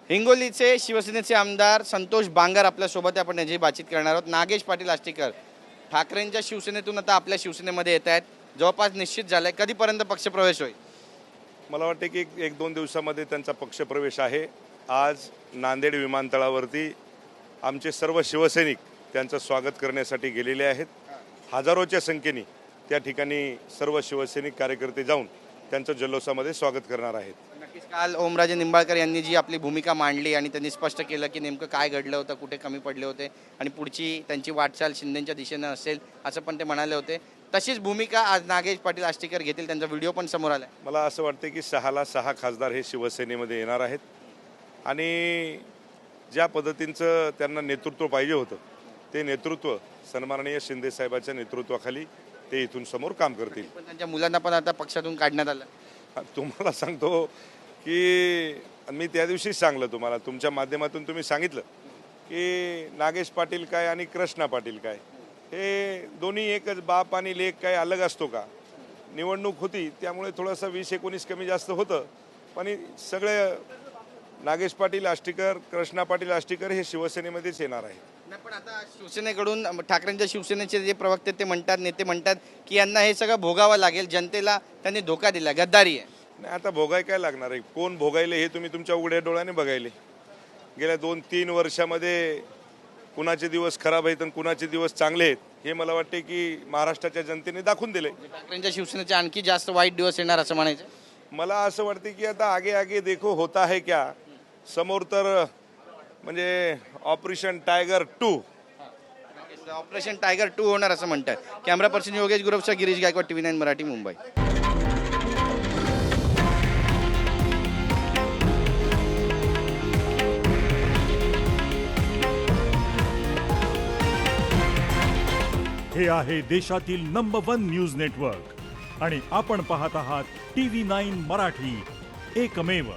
हिंगोलीचे शिवसेनेचे आमदार संतोष बांगर आपल्यासोबत आहे. आपण याची बातचीत करणार आहोत. नागेश पाटील आष्टीकर ठाकरेंच्या शिवसेनेतून आता आपल्या शिवसेनेमध्ये येत आहेत. जवळपास निश्चित झालंय. कधीपर्यंत पक्षप्रवेश होईल? मला वाटते की एक दोन दिवसामध्ये त्यांचा पक्षप्रवेश आहे. आज नांदेड विमानतळावरती आमचे सर्व शिवसैनिक त्यांचं स्वागत करण्यासाठी गेलेले आहेत. हजारोच्या संख्येने त्या ठिकाणी सर्व शिवसैनिक कार्यकर्ते जाऊन त्यांचं जल्लोषामध्ये स्वागत करणार आहेत. नक्कीच काल ओमराजे निंबाळकर यांनी जी आपली भूमिका मांडली आणि त्यांनी स्पष्ट केलं की नेमकं काय घडलं होतं, कुठे कमी पडले होते आणि पुढची त्यांची वाटचाल शिंदेच्या दिशेनं असेल असं पण ते म्हणाले होते. तशीच भूमिका आज नागेश पाटील आष्टीकर घेतील. त्यांचा व्हिडिओ पण समोर आला. मला असं वाटतं की 6ला 6 खासदार हे शिवसेनेमध्ये येणार आहेत आणि ज्या पद्धतीचं त्यांना नेतृत्व पाहिजे होतं ते नेतृत्व सन्माननीय शिंदे साहेबांच्या नेतृत्वाखाली ते इथून समोर काम करतील. पण त्यांच्या मुलांना पण आता पक्षातून काढण्यात आलं. तुम्हाला सांगतो की मी त्या दिवशीच सांगलं तुम्हाला, तुमच्या माध्यमातून तुम्ही सांगितलं की नागेश पाटील काय आणि कृष्णा पाटील काय, हे दोन्ही एकच, बाप आणि लेक काय अलग असतो का? निवडणूक होती त्यामुळे थोडंसं 20-19 कमी जास्त होतं, पण सगळे नागेश पाटील आष्टीकर, कृष्णा पाटील आष्टीकर हे शिवसेनेमध्येच येणार आहे. नाही, पण आता शिवसेनेकडून ठाकरेंच्या शिवसेनेचे जे प्रवक्ते ते म्हणतात, नेते म्हणतात की यांना हे सगळं भोगावं लागेल, जनतेला त्यांनी धोका दिला, गद्दारी आहे. नाही, आता भोगाय काय लागणार आहे? कोण भोगायले हे तुम्ही तुमच्या उघड्या डोळ्याने बघायले. गेल्या 2-3 वर्षामध्ये कुणाचे दिवस खराब आहेत आणि कुणाचे दिवस चांगले आहेत हे मला वाटते की महाराष्ट्राच्या जनतेने दाखवून दिले. ठाकरेंच्या शिवसेनेचे आणखी जास्त वाईट दिवस येणार असं म्हणायचं. मला असं वाटते की आता आगे आगे देखो होता है क्या, समोर तर म्हणजे ऑपरेशन टायगर 2 ऑपरेशन टायगर 2 होणार असं म्हणतात. कॅमेरा पर्सन योगेश गुरवचा, गिरीश गायकवाड, TV9 मराठी, मुंबई. हे आहे देशातील नंबर 1 न्यूज नेटवर्क आणि आपण पाहत आहात TV9 मराठी, एकमेव.